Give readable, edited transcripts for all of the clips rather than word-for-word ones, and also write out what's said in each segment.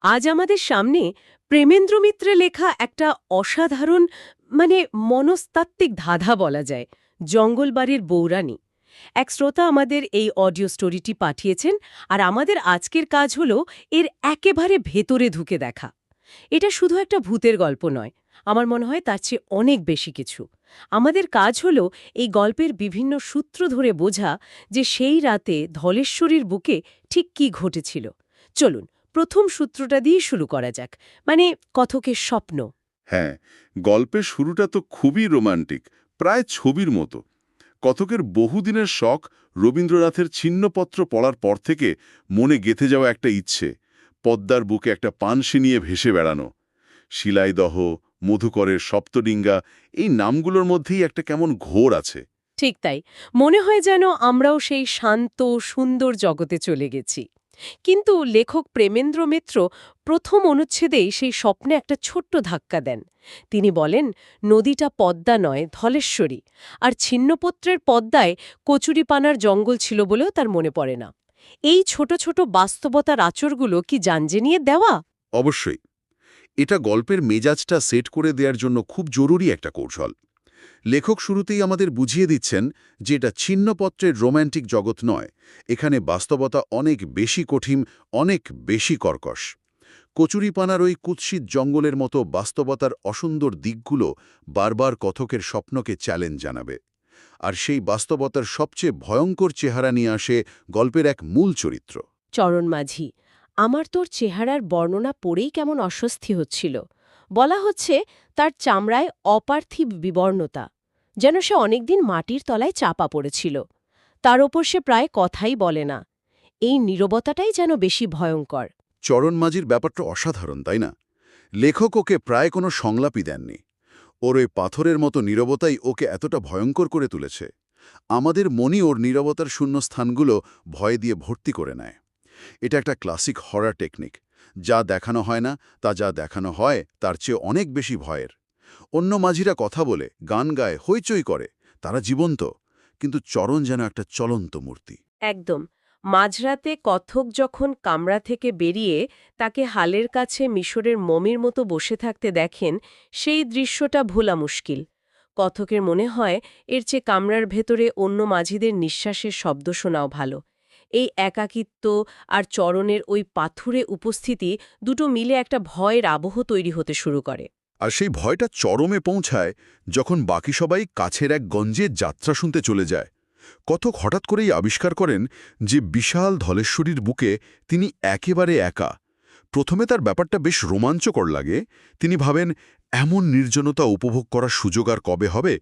আজ আমাদের সামনে প্রেমেন্দ্র মিত্রের লেখা একটা অসাধারণ মনস্তাত্ত্বিক ধাঁধা বলা যায়, জঙ্গলবাড়ির বৌরানী। এক শ্রোতা আমাদের এই অডিও স্টোরিটি পাঠিয়েছেন, আর আমাদের আজকের কাজ হলো এর একেবারে ভেতরে ঢুকে দেখা। এটা শুধু একটা ভূতের গল্প নয়, আমার মনে হয় তার চেয়ে অনেক বেশি কিছু। আমাদের কাজ হলো এই গল্পের বিভিন্ন সূত্র ধরে বোঝা যে সেই রাতে ধলেশ্বরীর বুকে ঠিক কী ঘটেছিল। চলুন প্রথম সূত্রটা দিয়ে শুরু করা যাক, কথকের স্বপ্ন। হ্যাঁ, গল্পের শুরুটা তো খুবই রোমান্টিক, প্রায় ছবির মতো। কথকের বহুদিনের শখ, রবীন্দ্রনাথের ছিন্নপত্র পড়ার পর থেকে মনে গেঁথে যাওয়া একটা ইচ্ছে, পদ্মার বুকে একটা পানসি নিয়ে ভেসে বেড়ানো। শিলাইদহ, মধুকরের সপ্তডিঙ্গা, এই নামগুলোর মধ্যেই একটা কেমন ঘোর আছে। ঠিক তাই, মনে হয় যেন আমরাও সেই শান্ত সুন্দর জগতে চলে গেছি। কিন্তু লেখক প্রেমেন্দ্র মিত্র প্রথম অনুচ্ছেদেই সেই স্বপ্নে একটা ছোট্ট ধাক্কা দেন। তিনি বলেন, নদীটা পদ্মা নয়, ধলেশ্বরী, আর ছিন্নপত্রের পদ্মায় কচুরিপানার জঙ্গল ছিল বলেও তার মনে পড়ে না। এই ছোট ছোট বাস্তবতার আচরগুলো কি জানজে দেওয়া? অবশ্যই, এটা গল্পের মেজাজটা সেট করে দেওয়ার জন্য খুব জরুরি একটা কৌশল। লেখক শুরুতেই আমাদের বুঝিয়ে দিচ্ছেন যে এটা ছিন্নপত্রের রোম্যান্টিক জগৎ নয়, এখানে বাস্তবতা অনেক বেশি কঠিন, অনেক বেশি কর্কশ। কচুরিপানার ওই কুৎসিত জঙ্গলের মতো বাস্তবতার অসুন্দর দিকগুলো বারবার কথকের স্বপ্নকে চ্যালেঞ্জ জানাবে। আর সেই বাস্তবতার সবচেয়ে ভয়ঙ্কর চেহারা নিয়ে আসে গল্পের এক মূল চরিত্র। চরণ মাঝি, আমার তোর চেহারার বর্ণনা পড়েই কেমন অস্বস্তি হচ্ছিল। বলা হচ্ছে তার চামড়ায় অপার্থিব বিবর্ণতা, যেন সে অনেকদিন মাটির তলায় চাপা পড়েছিল। তার ওপর সে প্রায় কথাই বলে না। এই নীরবতাটাই যেন বেশি ভয়ঙ্কর। চরণ মাঝির ব্যাপারটা অসাধারণ, তাই না? লেখক ওকে প্রায় কোনো সংলাপই দেননি। ওর ওই পাথরের মতো নীরবতাই ওকে এতটা ভয়ঙ্কর করে তুলেছে। আমাদের মনই ওর নীরবতার শূন্য স্থানগুলো ভয় দিয়ে ভর্তি করে নেয়। এটা একটা ক্লাসিক হরার টেকনিক। যা দেখানো হয় না, তা যা দেখানো হয় তার চেয়ে অনেক বেশি ভয়ের। অন্য মাঝিরা কথা বলে, গান গায়, হইচই করে, তারা জীবন্ত, কিন্তু চরণ যেন একটা চলন্ত মূর্তি। একদম। মাঝরাতে কথক যখন কামরা থেকে বেরিয়ে তাকে হালের কাছে মিশরের মমির মতো বসে থাকতে দেখেন, সেই দৃশ্যটা ভোলা মুশকিল। কথকের মনে হয় এর চেয়ে কামরার ভেতরে অন্য মাঝিদের নিঃশ্বাসের শব্দ শোনাও ভালো। এই একাকিত্ব আর চরণের ওই পাথুরে উপস্থিতি দুটো মিলে একটা ভয়ের আবহ তৈরি হতে শুরু করে। আর সেই ভয়টা চরমে পৌঁছায় যখন বাকি সবাই কাছের এক গঞ্জে যাত্রা শুনতে চলে যায়। কথক হঠাৎ করেই আবিষ্কার করেন যে বিশাল ধলেশ্বরীর বুকে তিনি একেবারে একা। প্রথমে তার ব্যাপারটা বেশ রোমাঞ্চকর লাগে। তিনি ভাবেন, এমন নির্জনতা উপভোগ করার সুযোগ আর কবে হবে?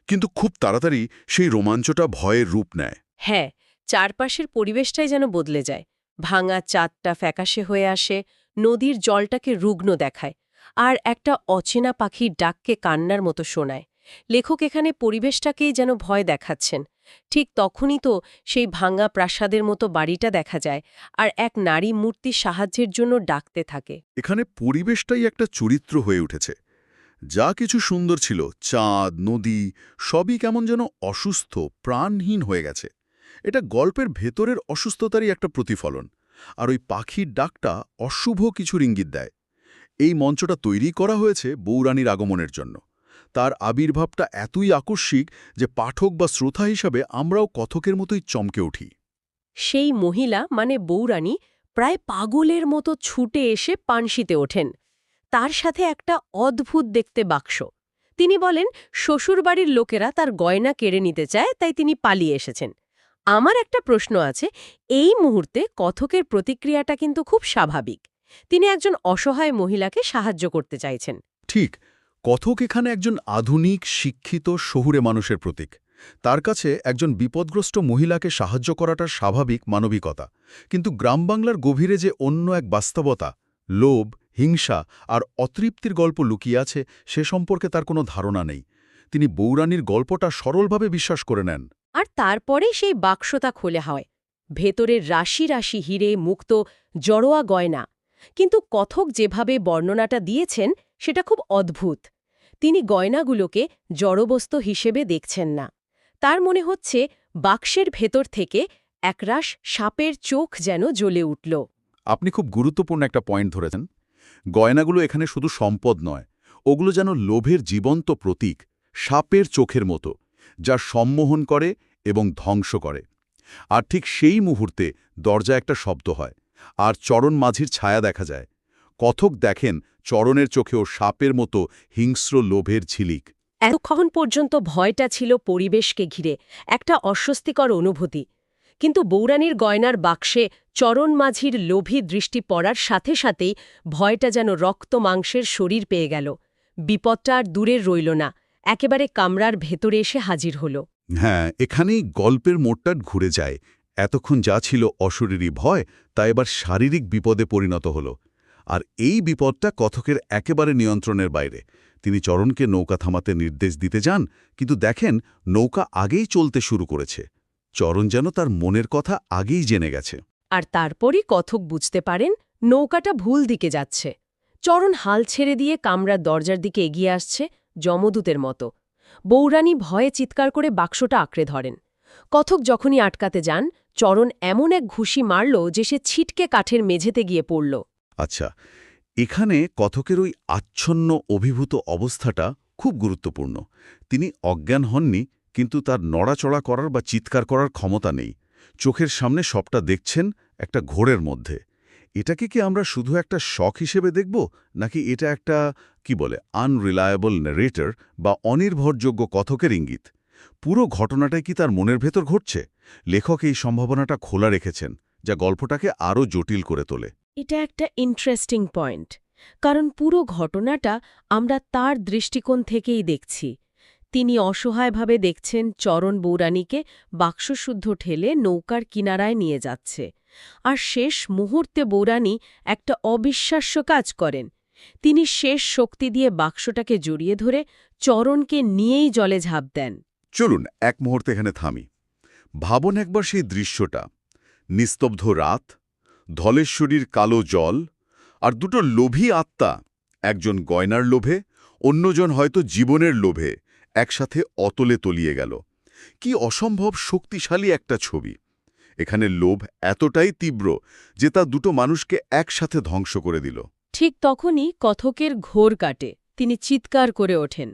কিন্তু খুব তাড়াতাড়ি সেই রোমাঞ্চটা ভয়ের রূপ নেয়। হ্যাঁ, চারপাশের পরিবেশটাই যেন বদলে যায়। ভাঙা চাঁদটা ফ্যাকাশে হয়ে আসে, নদীর জলটাকে রুগ্ন দেখায়, আর একটা অচেনা পাখির ডাককে কান্নার মতো শোনায়। লেখক এখানে পরিবেশটাকেই যেন ভয় দেখাচ্ছেন। ঠিক তখনই তো সেই ভাঙা প্রাসাদের মতো বাড়িটা দেখা যায়, আর এক নারী মূর্তি সাহায্যের জন্য ডাকতে থাকে। এখানে পরিবেশটাই একটা চরিত্র হয়ে উঠেছে। যা কিছু সুন্দর ছিল, চাঁদ, নদী, সবই কেমন যেন অসুস্থ, প্রাণহীন হয়ে গেছে। এটা গল্পের ভেতরের অসুস্থতারই একটা প্রতিফলন। আর ওই পাখির ডাকটা অশুভ কিছুর ইঙ্গিত দেয়। এই মঞ্চটা তৈরি করা হয়েছে বৌরানীর আগমনের জন্য। তার আবির্ভাবটা এতই আকস্মিক যে পাঠক বা শ্রোতা হিসাবে আমরাও কথকের মতোই চমকে উঠি। সেই মহিলা বৌরানী প্রায় পাগলের মতো ছুটে এসে পানশিতে ওঠেন। তার সাথে একটা অদ্ভুত দেখতে বাক্স। তিনি বলেন শ্বশুরবাড়ির লোকেরা তার গয়না কেড়ে নিতে চায়, তাই তিনি পালিয়ে এসেছেন। আমার একটা প্রশ্ন আছে, এই মুহূর্তে কথকের প্রতিক্রিয়াটা কিন্তু খুব স্বাভাবিক। তিনি একজন অসহায় মহিলাকে সাহায্য করতে চাইছেন। ঠিক, কথক এখানে একজন আধুনিক, শিক্ষিত, শহুরে মানুষের প্রতীক। তার কাছে একজন বিপদগ্রস্ত মহিলাকে সাহায্য করাটা স্বাভাবিক মানবিকতা। কিন্তু গ্রামবাংলার গভীরে যে অন্য এক বাস্তবতা, লোভ, হিংসা আর অতৃপ্তির গল্প লুকিয়ে আছে, সে সম্পর্কে তার কোনো ধারণা নেই। তিনি বৌরানীর গল্পটা সরলভাবে বিশ্বাস করে নেন। আর তারপরে সেই বাক্সটা খোলা হয়। ভেতরে রাশি রাশি হিরে, মুক্ত, জড়োয়া গয়না। কিন্তু কথক যেভাবে বর্ণনাটা দিয়েছেন সেটা খুব অদ্ভুত। তিনি গয়নাগুলোকে জড়বস্তু হিসেবে দেখছেন না। তার মনে হচ্ছে বাক্সের ভেতর থেকে একরাশ সাপের চোখ যেন জ্বলে উঠল। আপনি খুব গুরুত্বপূর্ণ একটা পয়েন্ট ধরেছেন। গয়নাগুলো এখানে শুধু সম্পদ নয়, ওগুলো যেন লোভের জীবন্ত প্রতীক, সাপের চোখের মতো, যা সম্মোহন করে এবং ধ্বংস করে। আর ঠিক সেই মুহূর্তে দরজায় একটা শব্দ হয়, আর চরণ মাঝির ছায়া দেখা যায়। কথক দেখেন চরণের চোখেও সাপের মতো হিংস্র লোভের ঝিলিক। এতক্ষণ পর্যন্ত ভয়টা ছিল পরিবেশকে ঘিরে, একটা অস্বস্তিকর অনুভূতি। কিন্তু বৌরানীর গয়নার বাক্সে চরণ মাঝির লোভী দৃষ্টি পড়ার সাথে সাথেই ভয়টা যেন রক্ত মাংসের শরীর পেয়ে গেল। বিপদটা আর দূরের রইল না, একেবারে কামরার ভেতরে এসে হাজির হল। হ্যাঁ, এখানেই গল্পের মোড়টা ঘুরে যায়। এতক্ষণ যা ছিল অশরীরী ভয়, তা এবার শারীরিক বিপদে পরিণত হল। আর এই বিপদটা কথকের একেবারে নিয়ন্ত্রণের বাইরে। তিনি চরণকে নৌকা থামাতে নির্দেশ দিতে যান, কিন্তু দেখেন নৌকা আগেই চলতে শুরু করেছে। চরণ যেন তার মনের কথা আগেই জেনে গেছে। আর তারপরই কথক বুঝতে পারেন নৌকাটা ভুল দিকে যাচ্ছে। চরণ হাল ছেড়ে দিয়ে কামরার দরজার দিকে এগিয়ে আসছে, যমদূতের মতো। বৌরানী ভয়ে চিৎকার করে বাক্সটা আঁকড়ে ধরেন। কথক যখনই আটকাতে যান, চরণ এমন এক ঘুষি মারল যে সে ছিটকে কাঠের মেঝেতে গিয়ে পড়ল। আচ্ছা, এখানে কথকের ওই আচ্ছন্ন অভিভূত অবস্থাটা খুব গুরুত্বপূর্ণ। তিনি অজ্ঞান হননি, কিন্তু তার নড়াচড়া করার বা চিৎকার করার ক্ষমতা নেই। চোখের সামনে সবটা দেখছেন একটা ঘোরের মধ্যে। এটাকে কি আমরা শুধু একটা শখ হিসেবে দেখব, নাকি এটা একটা কি বলে আনরিলায়েবল ন্যারেটর বা অনির্ভরযোগ্য কথকের ইঙ্গিত? পুরো ঘটনাটাই কি তার মনের ভেতর ঘটছে? লেখক এই সম্ভাবনাটা খোলা রেখেছেন, যা গল্পটাকে আরও জটিল করে তোলে। এটা একটা ইন্টারেস্টিং পয়েন্ট, কারণ পুরো ঘটনাটা আমরা তার দৃষ্টিকোণ থেকেই দেখছি। তিনি অসহায়ভাবে দেখছেন চরণ বৌরানীকে বাক্সশুদ্ধ ঠেলে নৌকার কিনারায় নিয়ে যাচ্ছে, আর শেষ মুহূর্তে বৌরানী একটা অবিশ্বাস্য কাজ করেন। তিনি শেষ শক্তি দিয়ে বাক্সটাকে জড়িয়ে ধরে চরণকে নিয়েই জলে ঝাঁপ দেন। চলুন এক মুহূর্তে এখানে থামি। ভাবন একবার সেই দৃশ্যটা। নিস্তব্ধ রাত, ধলেশ্বরীর কালো জল, আর দুটো লোভী আত্মা, একজন গয়নার লোভে, অন্যজন হয়তো জীবনের লোভে, একসাথে অতলে তলিয়ে গেল। কি অসম্ভব শক্তিশালী একটা ছবি! এখানে লোভ এতটাই তীব্র যে তা দুটো মানুষকে একসাথে ধ্বংস করে দিল। ঠিক তখনই কথকের ঘোর কাটে। তিনি চিৎকার করে ওঠেন।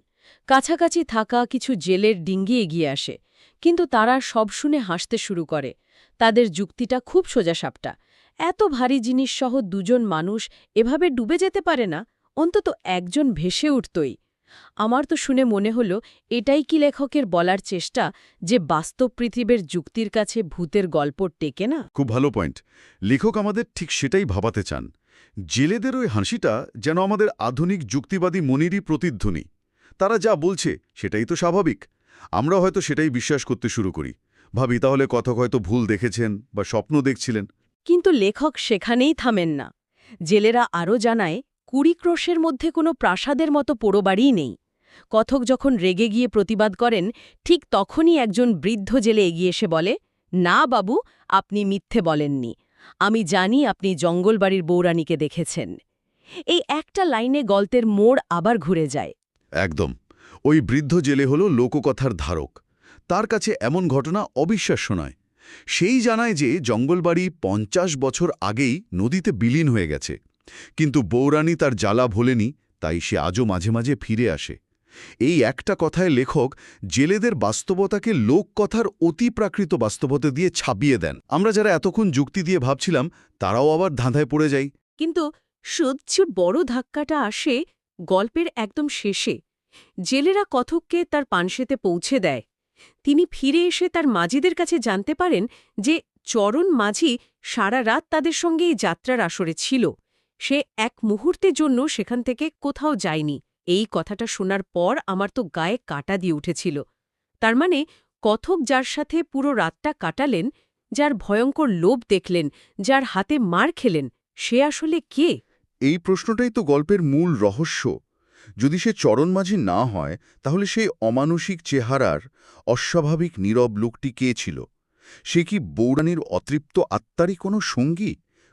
কাছাকাছি থাকা কিছু জেলের ডিঙ্গি এগিয়ে আসে, কিন্তু তারা সব শুনে হাসতে শুরু করে। তাদের যুক্তিটা খুব সোজাসাপটা। এত ভারী জিনিসসহ দুজন মানুষ এভাবে ডুবে যেতে পারে না, অন্তত একজন ভেসে উঠতই। আমার তো শুনে মনে হল এটাই কি লেখকের বলার চেষ্টা, যে বাস্তব পৃথিবীর যুক্তির কাছে ভূতের গল্প টেকে না। খুব ভালো পয়েন্ট। লেখক আমাদের ঠিক সেটাই ভাবাতে চান। জেলেদের ওই হাসিটা যেন আমাদের আধুনিক যুক্তিবাদী মনেরই প্রতিধ্বনি। তারা যা বলছে সেটাই তো স্বাভাবিক। আমরা হয়তো সেটাই বিশ্বাস করতে শুরু করি। ভাবি তাহলে কথক হয়তো ভুল দেখেছেন বা স্বপ্ন দেখছিলেন। কিন্তু লেখক সেখানেই থামেন না। জেলেরা আরও জানায় ২০ ক্রোশের মধ্যে কোনো প্রাসাদের মতো পোড়োবাড়িই নেই। কথক যখন রেগে গিয়ে প্রতিবাদ করেন, ঠিক তখনই একজন বৃদ্ধ জেলে এগিয়ে এসে বলে, না বাবু, আপনি মিথ্যে বলেননি। আমি জানি আপনি জঙ্গলবাড়ির বৌরানীকে দেখেছেন। এই একটা লাইনে গল্পের মোড় আবার ঘুরে যায়। একদম। ওই বৃদ্ধ জেলে হল লোককথার ধারক। তার কাছে এমন ঘটনা অবিশ্বাস্য নয়। সেই জানায় যে জঙ্গলবাড়ি ৫০ বছর আগেই নদীতে বিলীন হয়ে গেছে। কিন্তু বৌরানী তার জ্বালা ভোলেনি, তাই সে আজও মাঝে মাঝে ফিরে আসে। এই একটা কথায় লেখক জেলেদের বাস্তবতাকে লোককথার অতিপ্রাকৃত বাস্তবতা দিয়ে ছাপিয়ে দেন। আমরা যারা এতক্ষণ যুক্তি দিয়ে ভাবছিলাম, তারাও আবার ধাঁধায় পড়ে যাই। কিন্তু সবচেয়ে বড় ধাক্কাটা আসে গল্পের একদম শেষে। জেলেরা কথককে তার পানসেতে পৌঁছে দেয়। তিনি ফিরে এসে তার মাঝিদের কাছে জানতে পারেন যে চরণ মাঝি সারা রাত তাদের সঙ্গে এই যাত্রার আসরে ছিল। সে এক মুহূর্তের জন্য সেখান থেকে কোথাও যায়নি। এই কথাটা শোনার পর আমার তো গায়ে কাঁটা দিয়ে উঠেছিল। তার মানে কথক যার সাথে পুরো রাতটা কাটালেন, যার ভয়ঙ্কর লোভ দেখলেন, যার হাতে মার খেলেন, সে আসলে কে? এই প্রশ্নটাই তো গল্পের মূল রহস্য। যদি সে চরণ মাঝি না হয়, তাহলে সেই অমানসিক চেহারার অস্বাভাবিক নীরব লোকটি কে ছিল? সে কি বৌরানীর অতৃপ্ত আত্মারই কোনো সঙ্গী,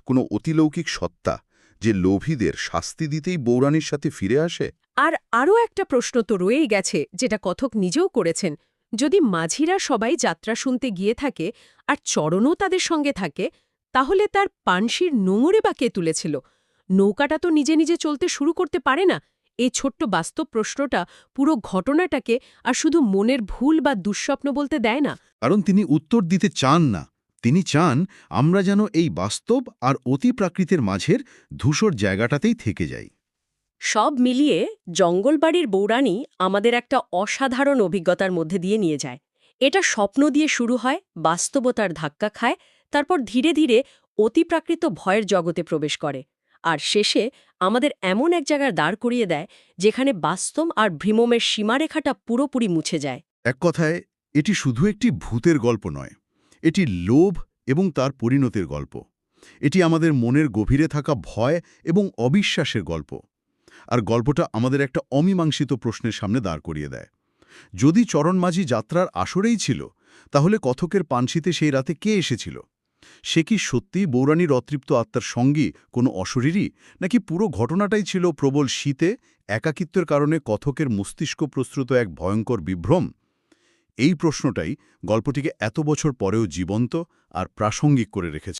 কোনো অতিলৌকিক সত্তা, যে লোভীদের শাস্তি দিতেই বৌরানীর সাথে ফিরে আসে? আর আরও একটা প্রশ্ন তো রয়েই গেছে, যেটা কথক নিজেও করেছেন। যদি মাঝিরা সবাই যাত্রা শুনতে গিয়ে থাকে আর চরণও তাদের সঙ্গে থাকে, তাহলে তার পানশির নোঙরে বা কে তুলেছিল? নৌকাটা তো নিজে নিজে চলতে শুরু করতে পারে না। এই ছোট্ট বাস্তব প্রশ্নটা পুরো ঘটনাটাকে আর শুধু মনের ভুল বা দুঃস্বপ্ন বলতে দেয় না। কারণ তিনি উত্তর দিতে চান না। তিনি চান আমরা যেন এই বাস্তব আর অতি প্রাকৃতের মাঝের ধূসর জায়গাটাতেই থেকে যাই। সব মিলিয়ে জঙ্গলবাড়ির বৌরানী আমাদের একটা অসাধারণ অভিজ্ঞতার মধ্যে দিয়ে নিয়ে যায়। এটা স্বপ্ন দিয়ে শুরু হয়, বাস্তবতার ধাক্কা খায়, তারপর ধীরে ধীরে অতিপ্রাকৃত ভয়ের জগতে প্রবেশ করে, আর শেষে আমাদের এমন এক জায়গায় দাঁড় করিয়ে দেয় যেখানে বাস্তব আর ভ্রমমের সীমারেখাটা পুরোপুরি মুছে যায়। এক কথায়, এটি শুধু একটি ভূতের গল্প নয়, এটি লোভ এবং তার পরিণতির গল্প। এটি আমাদের মনের গভীরে থাকা ভয় এবং অবিশ্বাসের গল্প। আর গল্পটা আমাদের একটা অমীমাংসিত প্রশ্নের সামনে দাঁড় করিয়ে দেয়। যদি চরণ মাঝি যাত্রার আসরেই ছিল, তাহলে কথকের পানশিতে সেই রাতে কে এসেছিল? সে কি সত্যিই বৌরানীর অতৃপ্ত আত্মার সঙ্গী কোনো অশরীরই, নাকি পুরো ঘটনাটাই ছিল প্রবল শীতে একাকিত্বের কারণে কথকের মস্তিষ্ক প্রস্তুত এক ভয়ঙ্কর বিভ্রম? এই প্রশ্নটাই গল্পটিকে এত বছর পরেও জীবন্ত আর প্রাসঙ্গিক করে রেখেছে।